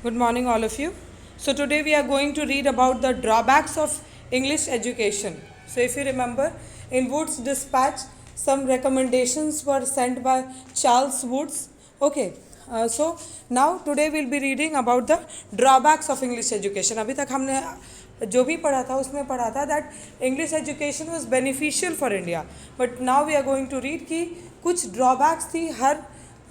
Good morning, all of you. So, today we are going to read about the drawbacks of English education. So, if you remember, in Wood's dispatch, some recommendations were sent by Charles Woods. Okay, so now today we'll be reading about the drawbacks of English education. अभी तक हमने जो भी पढ़ा था उसमें पढ़ा था that English education was beneficial for India, but now we are going to read कि कुछ ड्रॉबैक्स थी हर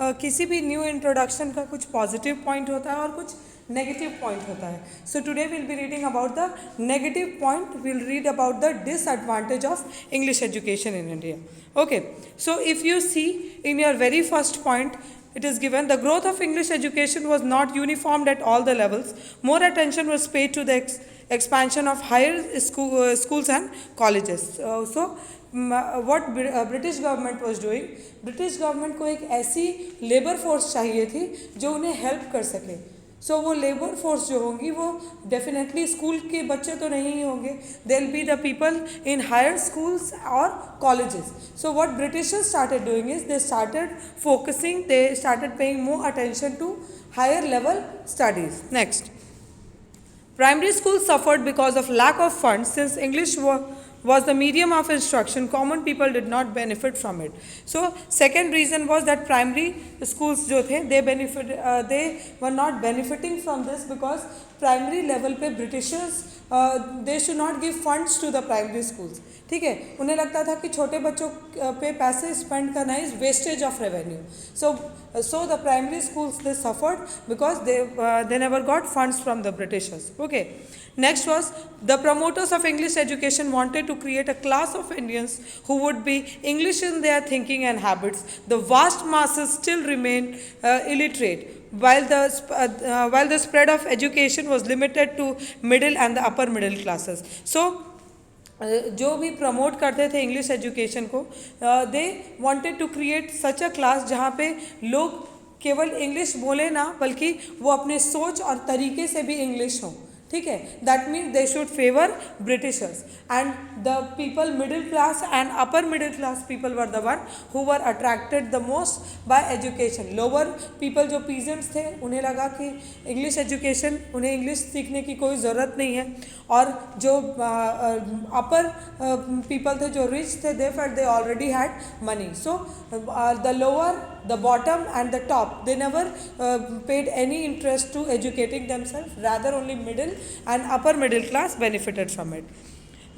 किसी भी न्यू इंट्रोडक्शन का कुछ पॉजिटिव पॉइंट होता है और कुछ नेगेटिव पॉइंट होता है. So today will be reading about the negative point. Will read about the disadvantage of English education in India. Okay, so if you see in your very first point, it is given the growth of English education was not uniformed at all the levels. More attention was paid to the expansion of higher schools and colleges. What British government was doing, British government को एक ऐसी labour force चाहिए थी जो उन्हें help कर सके. सो वो लेबर फोर्स जो होंगी वो डेफिनेटली स्कूल के बच्चे तो नहीं होंगे, they will be the people in higher schools और colleges. So what Britishers started doing is they started focusing, they started paying more attention to higher level studies. Next, primary schools suffered because of lack of funds. Since English was the medium of instruction, common people did not benefit from it. So second reason was that primary schools जो थे they were not benefiting from this because primary level पे Britishers they should not give funds to the primary schools. ठीक है, उन्हें लगता था कि छोटे बच्चों पे पैसे स्पेंड करना is wastage of revenue. So the primary schools they suffered because they never got funds from the Britishers. Okay, next was the promoters of English education wanted to create a class of Indians who would be English in their thinking and habits. The vast masses still remained illiterate, while the spread of education was limited to middle and the upper middle classes. So जो भी promote करते थे English education को, they wanted to create such a class जहाँ पे लोग केवल English बोले ना बल्कि वो अपने सोच और तरीके से भी इंग्लिश हो. ठीक है, that means they should favour Britishers and the people middle class and upper middle class people were the one who were attracted the most bye education. Lower people जो पीजेंट्स थे उन्हें लगा कि इंग्लिश एजुकेशन, उन्हें English सीखने की कोई ज़रूरत नहीं है, और जो अपर पीपल थे जो रिच थे they felt they already had money. So the lower, the bottom and the top, they never paid any interest to educating themselves, rather only middle and upper middle class benefited from it.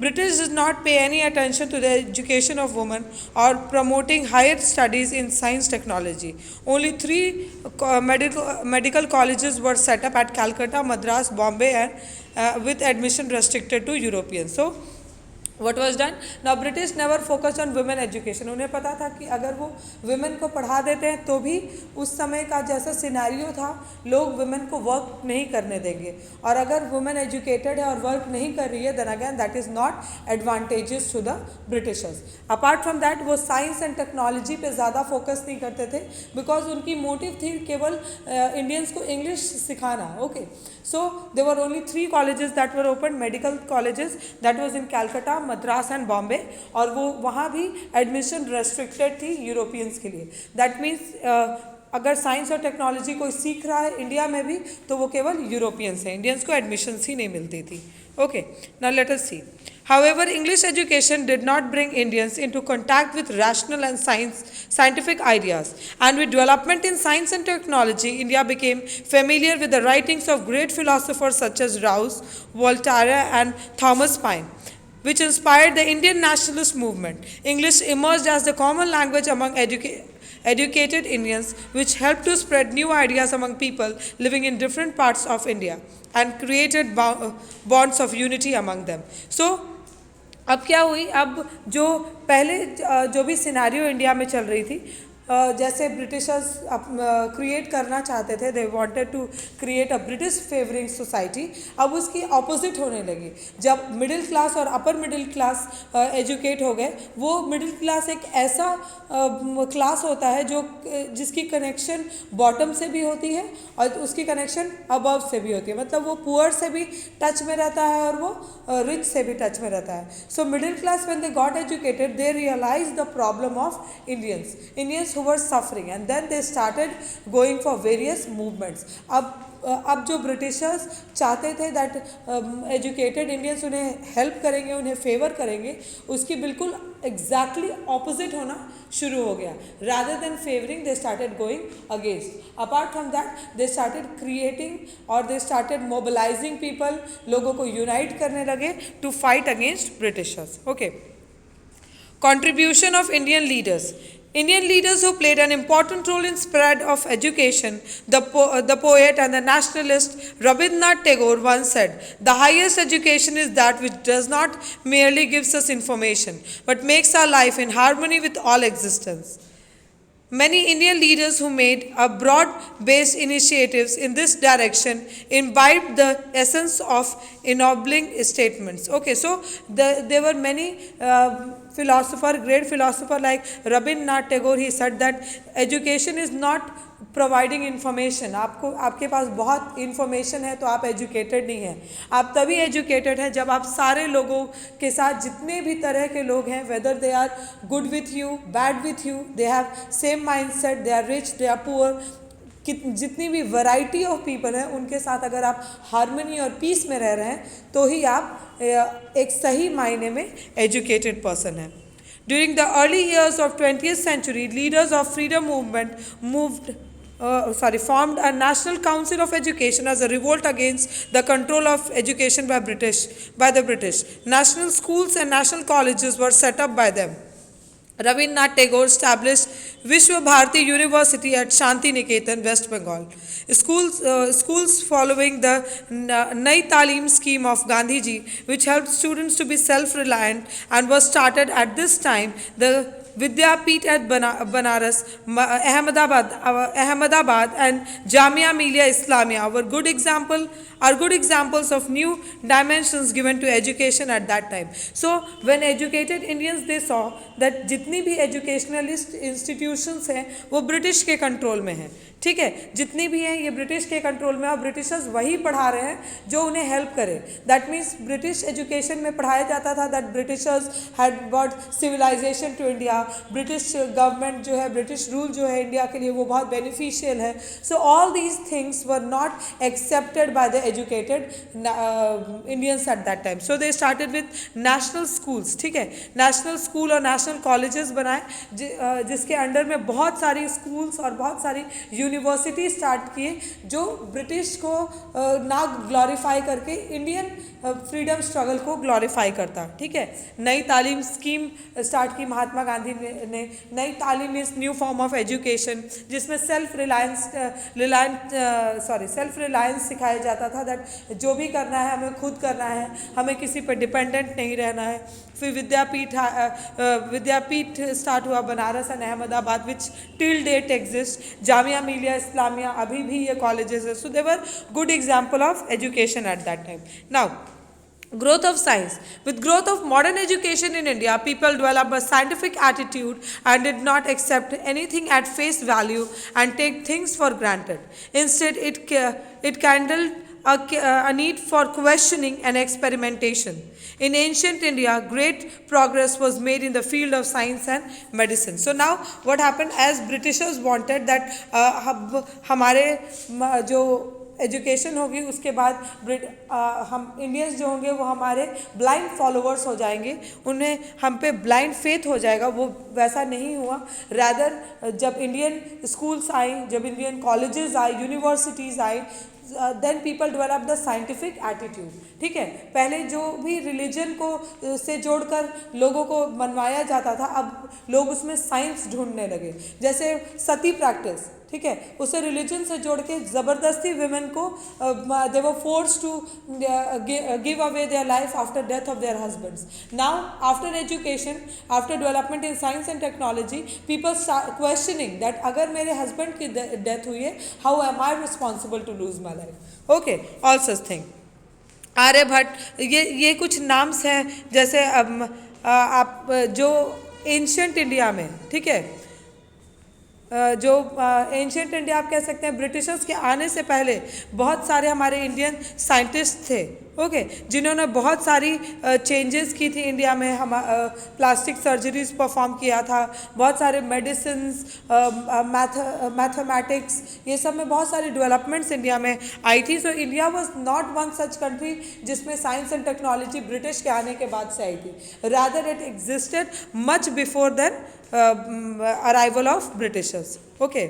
British did not pay any attention to the education of women or promoting higher studies in science technology. Only 3 medical colleges were set up at Calcutta, Madras, Bombay, and with admission restricted to Europeans. So what was done? Now British never focused on women education. उन्हें पता था कि अगर वो women को पढ़ा देते हैं तो भी उस समय का जैसा सिनेरियो था लोग women को वर्क नहीं करने देंगे, और अगर women educated है और वर्क नहीं कर रही है then again that is not advantageous to the Britishers. Apart from that वो साइंस एंड टेक्नोलॉजी पे ज़्यादा फोकस नहीं करते थे बिकॉज उनकी मोटिव थी केवल इंडियंस को इंग्लिश सिखाना. Okay, so there were only 3 colleges that were opened, medical colleges, that was in Calcutta, Madras and Bombay, और वो वहाँ भी एडमिशन रेस्ट्रिक्टेड थी यूरोपियंस के लिए. दैट मीन्स अगर साइंस और टेक्नोलॉजी कोई सीख रहा है इंडिया में भी तो वो केवल यूरोपियंस हैं, इंडियंस को एडमिशन्स ही नहीं मिलती थी. Okay, now let us C. However, English education did not bring Indians into contact with rational and scientific ideas. And with development in science and technology, India became familiar with the writings of great philosophers such as Rouse, Voltaire, and Thomas Paine, which inspired the Indian nationalist movement. English emerged as the common language among educated Indians, which helped to spread new ideas among people living in different parts of India and created bonds of unity among them. So, अब क्या हुई, अब जो पहले जो भी scenario India में चल रही थी, जैसे ब्रिटिशर्स क्रिएट करना चाहते थे, they wanted to create a British favouring society, अब उसकी अपोजिट होने लगी. जब मिडिल क्लास और अपर मिडिल क्लास एजुकेट हो गए, वो मिडिल क्लास एक ऐसा क्लास होता है जो जिसकी कनेक्शन बॉटम से भी होती है और उसकी कनेक्शन अबव से भी होती है, मतलब वो पुअर से भी टच में रहता है और वो रिच से भी टच में रहता है. So middle class when they got educated they realise the problem of Indians who were suffering, and then they started going for various movements. अब अब जो ब्रिटिशर्स चाहते थे दैट एजुकेटेड इंडियंस उन्हें हेल्प करेंगे, उन्हें फेवर करेंगे, उसकी बिल्कुल एग्जैक्टली ऑपोजिट होना शुरू हो गया. Rather than favouring they started going against. Apart from that they started creating और दे स्टार्टेड मोबिलाइजिंग पीपल. लोगों को यूनाइट करने लगे to fight against Britishers. Okay. Contribution of Indian leaders. Indian leaders who played an important role in spread of education. The poet and the nationalist Rabindranath Tagore once said, "The highest education is that which does not merely gives us information, but makes our life in harmony with all existence." Many Indian leaders who made a broad-based initiatives in this direction imbibed the essence of ennobling statements. Okay, so there were many great philosopher like Rabindranath Tagore. He said that education is not providing information. आपके पास बहुत information है तो आप educated नहीं हैं. आप तभी educated हैं जब आप सारे लोगों के साथ, जितने भी तरह के लोग हैं, whether they are good with you, bad with you, they have same mindset, they are rich, they are poor, जितनी भी वैरायटी ऑफ पीपल हैं उनके साथ अगर आप हार्मनी और पीस में रह रहे हैं तो ही आप एक सही मायने में एजुकेटेड पर्सन हैं. During the early years of 20th century, leaders of freedom movement formed a National Council of Education as a revolt against the control of education by the British. National schools and national colleges were set up by them. Rabindranath Tagore established Vishwa Bharati University at Shanti Niketan, West Bengal. Schools following the Nai Talim scheme of Gandhiji, which helped students to be self-reliant, and was started at this time. The Vidyapeeth at Banaras, Ahmedabad and Jamia Millia Islamia were good examples of new dimensions given to education at that time. So when educated Indians, they saw that जितनी भी educationalist institutions हैं वो British के control में हैं. ठीक है, जितनी भी हैं ये ब्रिटिश के कंट्रोल में, और ब्रिटिशर्स वही पढ़ा रहे हैं जो उन्हें हेल्प करे. दैट मीन्स ब्रिटिश एजुकेशन में पढ़ाया जाता था that Britishers had brought civilisation to India. British government जो है, ब्रिटिश रूल जो है इंडिया के लिए वो बहुत बेनिफिशियल है. So all these things were not accepted by the educated Indians eight that time. So they started with national schools. ठीक है, नेशनल स्कूल और नेशनल कॉलेजेस बनाए जिसके अंडर में बहुत सारी स्कूल्स और बहुत सारी यूनिवर्सिटी स्टार्ट किए जो ब्रिटिश को ना ग्लोरीफाई करके इंडियन फ्रीडम स्ट्रगल को ग्लोरीफाई करता. ठीक है, नई तालीम स्कीम स्टार्ट की महात्मा गांधी ने. नई तालीम is new form of education जिसमें सेल्फ रिलायंस सिखाया जाता था दैट जो भी करना है हमें खुद करना है, हमें किसी पर डिपेंडेंट नहीं रहना है. फिर विद्यापीठ स्टार्ट हुआ Banaras and Ahmedabad which till date exist. Jamia Millia Islamia, अभी भी ये कॉलेजेस है. So they were good example of education at that time. Now growth of science. With growth of modern education in India, people developed a scientific attitude and did not accept anything at face value and take things for granted. Instead, it kindled a need for questioning and experimentation. In ancient India, great progress was made in the field of science and medicine. So now what happened, as Britishers wanted that हमारे जो education होगी उसके बाद हम Indians जो होंगे वो हमारे ब्लाइंड फॉलोअर्स हो जाएंगे, उन्हें हम पे ब्लाइंड फेथ हो जाएगा. वो वैसा नहीं हुआ. रैदर जब इंडियन स्कूल्स आई, जब इंडियन कॉलेजेस आई, यूनिवर्सिटीज़ आई, then people develop the scientific attitude. ठीक है, पहले जो भी रिलीजन को से जोड़कर लोगों को मनवाया जाता था, अब लोग उसमें साइंस ढूंढने लगे. जैसे सती प्रैक्टिस, ठीक है, उसे रिलीजन से जोड़ के ज़बरदस्ती विमेन को they were force to give away their life after death of their husbands. Now after education, after development in science and technology, people start questioning that अगर मेरे हस्बैंड की डेथ हुई है, how am I responsible to lose my life. Okay, all such thing. Aryabhatta, ये कुछ नाम्स हैं. जैसे आप जो एंशियंट इंडिया में, ठीक है, जो एंशियंट इंडिया आप कह सकते हैं, ब्रिटिशर्स के आने से पहले बहुत सारे हमारे इंडियन साइंटिस्ट थे. ओके, जिन्होंने बहुत सारी चेंजेस की थी इंडिया में, हम प्लास्टिक सर्जरीज परफॉर्म किया था, बहुत सारे मेडिसिन्स, मैथमेटिक्स, ये सब में बहुत सारी डेवलपमेंट्स इंडिया में आई थी. सो India was not one such country जिसमें साइंस एंड टेक्नोलॉजी ब्रिटिश के आने के बाद से आई थी. Rather it existed much before then arrival of Britishers. Okay,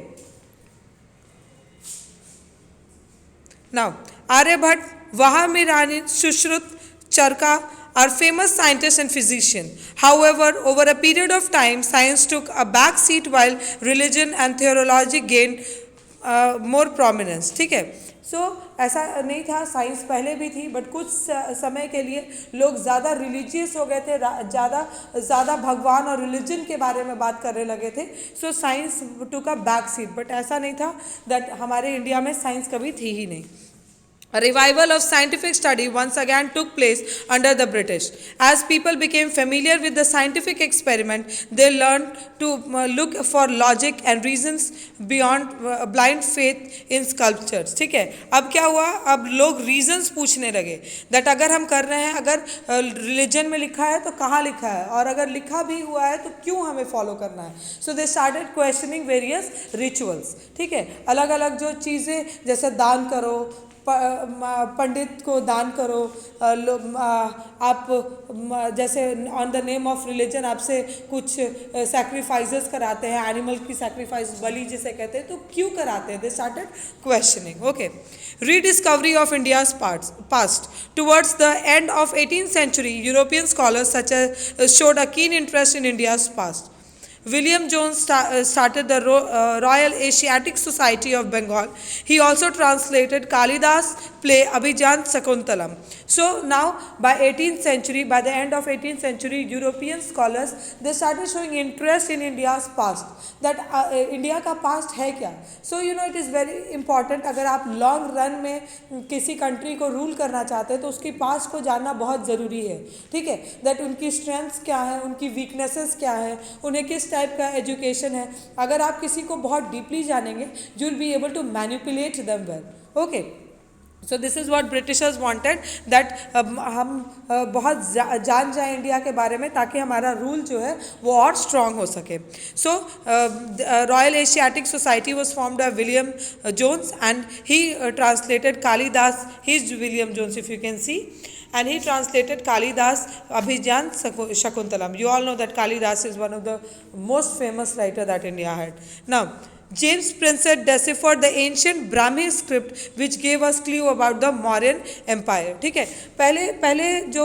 now Aryabhata, Vahamirani, Sushruत, Charka are famous scientists and physicians. However, over a period of time, science took a back seat while religion and theology gained more prominence. ठीक है, सो ऐसा नहीं था, science पहले भी थी, but कुछ समय के लिए लोग ज़्यादा रिलीजियस हो गए थे, ज़्यादा भगवान और रिलीजन के बारे में बात करने लगे थे. So science took a back seat, but ऐसा नहीं था दैट हमारे इंडिया में साइंस कभी थी ही नहीं. A revival of scientific study once again took place under the British. As people became familiar with the scientific experiment, they learned to look for logic and reasons beyond blind faith in sculptures. ठीक है, अब क्या हुआ, अब लोग reasons पूछने लगे that अगर हम कर रहे हैं, अगर religion में लिखा है तो कहाँ लिखा है, और अगर लिखा भी हुआ है तो क्यों हमें follow करना है. So they started questioning various rituals. ठीक है, अलग अलग जो चीज़ें, जैसे दान करो, पंडित को दान करो, आप जैसे on the name of religion आपसे कुछ सैक्रिफाइसेस कराते हैं, एनिमल की सैक्रिफाइस, बलि जिसे कहते हैं, तो क्यों कराते हैं. They started questioning. Okay, rediscovery of India's past. Towards the end of 18th century, European scholars such as showed a keen interest in India's past. William Jones started the Royal Asiatic Society of Bengal. He also translated Kalidas' play Abhijan Sakuntalam. So now by 18th century, by the end of 18th century, European scholars, they started showing interest in India's past. That India का past है क्या. So you know it is very important. अगर आप long run में किसी country को rule करना चाहते हैं तो उसकी past को जानना बहुत ज़रूरी है. ठीक है, that उनकी strengths क्या है, उनकी weaknesses क्या है, उन्हें किस टाइप का एजुकेशन है. अगर आप किसी को बहुत डीपली जानेंगे, you will be able to manipulate them well. Okay, so this is what Britishers wanted, that हम बहुत जान जाएं इंडिया के बारे में, ताकि हमारा रूल जो है वो और स्ट्रॉन्ग हो सके. So Royal Asiatic Society was formed by William Jones and he translated Kalidas, he is William Jones if you can see, and he translated Kalidas Abhijan Shakuntalam. You all know that Kalidas is one of the most famous writer that India had. Now, James Prinsett deciphered the ancient Brahmi script which gave us clue about the Mauryan Empire. ठीक है, पहले जो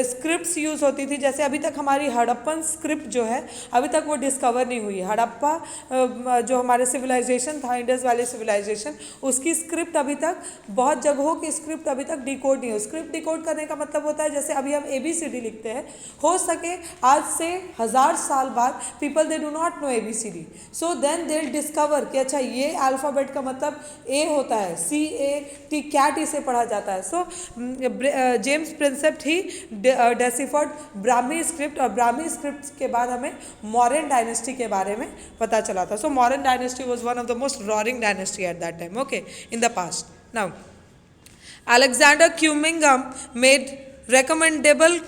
scripts use होती थी, जैसे अभी तक हमारी हड़प्पन स्क्रिप्ट जो है अभी तक वो डिस्कवर नहीं हुई है. हड़प्पा जो हमारे सिविलाइजेशन था, इंडस वैली सिविलाइजेशन, उसकी स्क्रिप्ट अभी तक, बहुत जगहों की स्क्रिप्ट अभी तक डिकोड नहीं हो. स्क्रिप्ट डिकोड करने का मतलब होता है जैसे अभी हम ABCD लिखते हैं, हो सके आज से 1000 साल बाद people they do not know ABCD, so then they discover कि अच्छा ये अल्फ़ाबेट का मतलब A होता है, CAT, कैट इसे पढ़ा जाता है. सो जेम्स प्रिंसेप्ट ही डेसिफर्ड ब्राह्मी स्क्रिप्ट, और ब्राह्मी स्क्रिप्ट के बाद हमें मौर्यन डायनेस्टी के बारे में पता चला था. So Mauryan dynasty was one of the most roaring dynasty at that time, okay, in the past. Now Alexander Cumming made commendable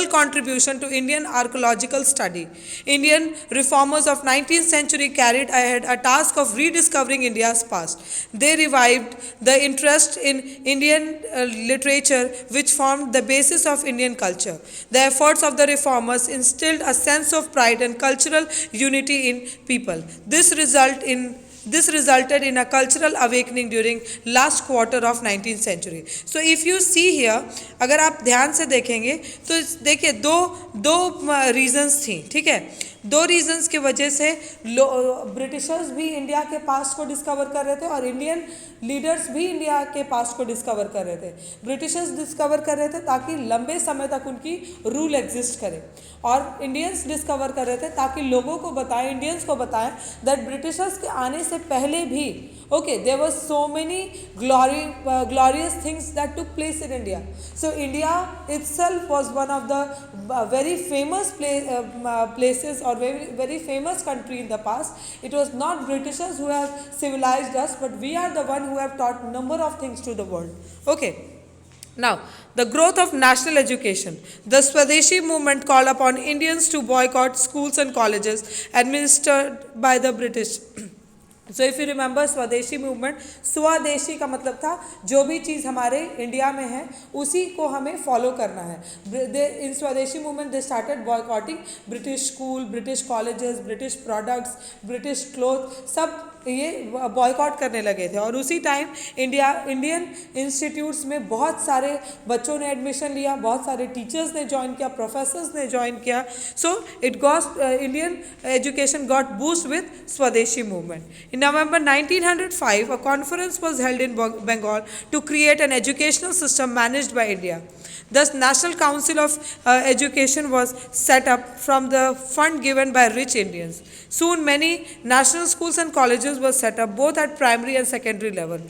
contribution to Indian archaeological study. Indian reformers of 19th century carried ahead a task of rediscovering India's past. They revived the interest in Indian literature, which formed the basis of Indian culture. The efforts of the reformers instilled a sense of pride and cultural unity in people. This resulted in a cultural awakening during last quarter of 19th century. So if you see here, अगर आप ध्यान से देखेंगे तो देखिए दो reasons थी. ठीक है, दो रीजंस की वजह से ब्रिटिशर्स भी इंडिया के पास्ट को डिस्कवर कर रहे थे और इंडियन लीडर्स भी इंडिया के पास्ट को डिस्कवर कर रहे थे. ब्रिटिशर्स डिस्कवर कर रहे थे ताकि लंबे समय तक उनकी रूल एग्जिस्ट करे, और इंडियंस डिस्कवर कर रहे थे ताकि लोगों को बताएं, इंडियंस को बताएं दैट ब्रिटिशर्स के आने से पहले भी there were so many glorious things that took place in India. So India itself was one of the very famous places or very famous country in the past. It was not Britishers who have civilized us, but we are the one who have taught number of things to the world. Okay. Now, the growth of national education. The Swadeshi movement called upon Indians to boycott schools and colleges administered by the British. So if you remember स्वदेशी movement, स्वदेशी का मतलब था जो भी चीज़ हमारे India में है उसी को हमें फॉलो करना है. इन स्वदेशी movement they started boycotting British school, British colleges, British products, British cloth, सब ये बॉयकॉट करने लगे थे. और उसी टाइम इंडियन इंस्टीट्यूट्स में बहुत सारे बच्चों ने एडमिशन लिया, बहुत सारे टीचर्स ने ज्वाइन किया, प्रोफेसर्स ने ज्वाइन किया. So it got Indian education got boost with स्वदेशी movement. In November 1905, a conference was held in Bengal to create an educational system managed by India. Thus, National Council of Education was set up from the fund given by rich Indians. Soon, many national schools and colleges were set up both at primary and secondary level.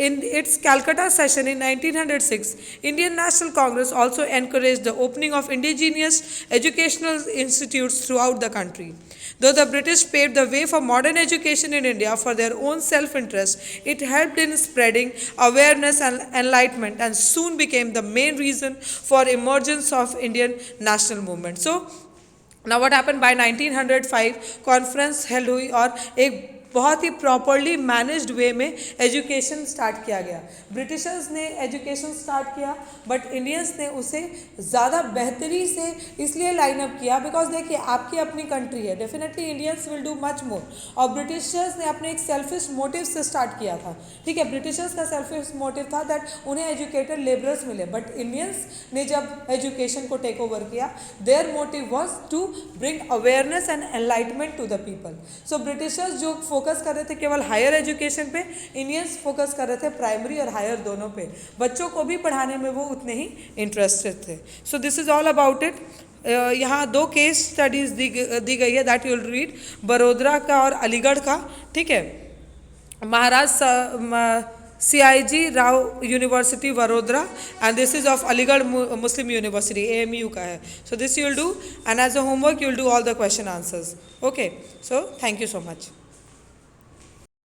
In its Calcutta session in 1906, Indian National Congress also encouraged the opening of indigenous educational institutes throughout the country. Though the British paved the way for modern education in India for their own self-interest, it helped in spreading awareness and enlightenment and soon became the main reason for emergence of Indian national movement. So, now what happened by 1905 conference held हुई और एक बहुत ही properly managed वे में education start किया गया. Britishers ने education start किया but Indians ने उसे ज़्यादा बेहतरी से इसलिए लाइन अप किया बिकॉज देखिए आपकी अपनी कंट्री है, definitely Indians will do much more. और ब्रिटिशर्स ने अपने एक सेल्फिश मोटिव से स्टार्ट किया था. ठीक है, ब्रिटिशर्स का सेल्फिश मोटिव था दैट उन्हें एजुकेटेड लेबरर्स मिले, बट इंडियंस ने जब एजुकेशन को टेक ओवर किया their motive was to bring awareness and enlightenment to the people. So Britishers जो फोकस कर रहे थे केवल हायर एजुकेशन पे, इंडियंस फोकस कर रहे थे प्राइमरी और हायर दोनों पे. बच्चों को भी पढ़ाने में वो उतने ही इंटरेस्टेड थे. So this is all about it. यहाँ 2 केस स्टडीज दी गई है दैट यू विल रीड, बड़ोदरा का और अलीगढ़ का. ठीक है, Maharaj CIG Rao university Vadodara and this is of Aligarh Muslim university AMU का है. So this you will do and as a homework you will do all the question answers. Okay, so thank you so much.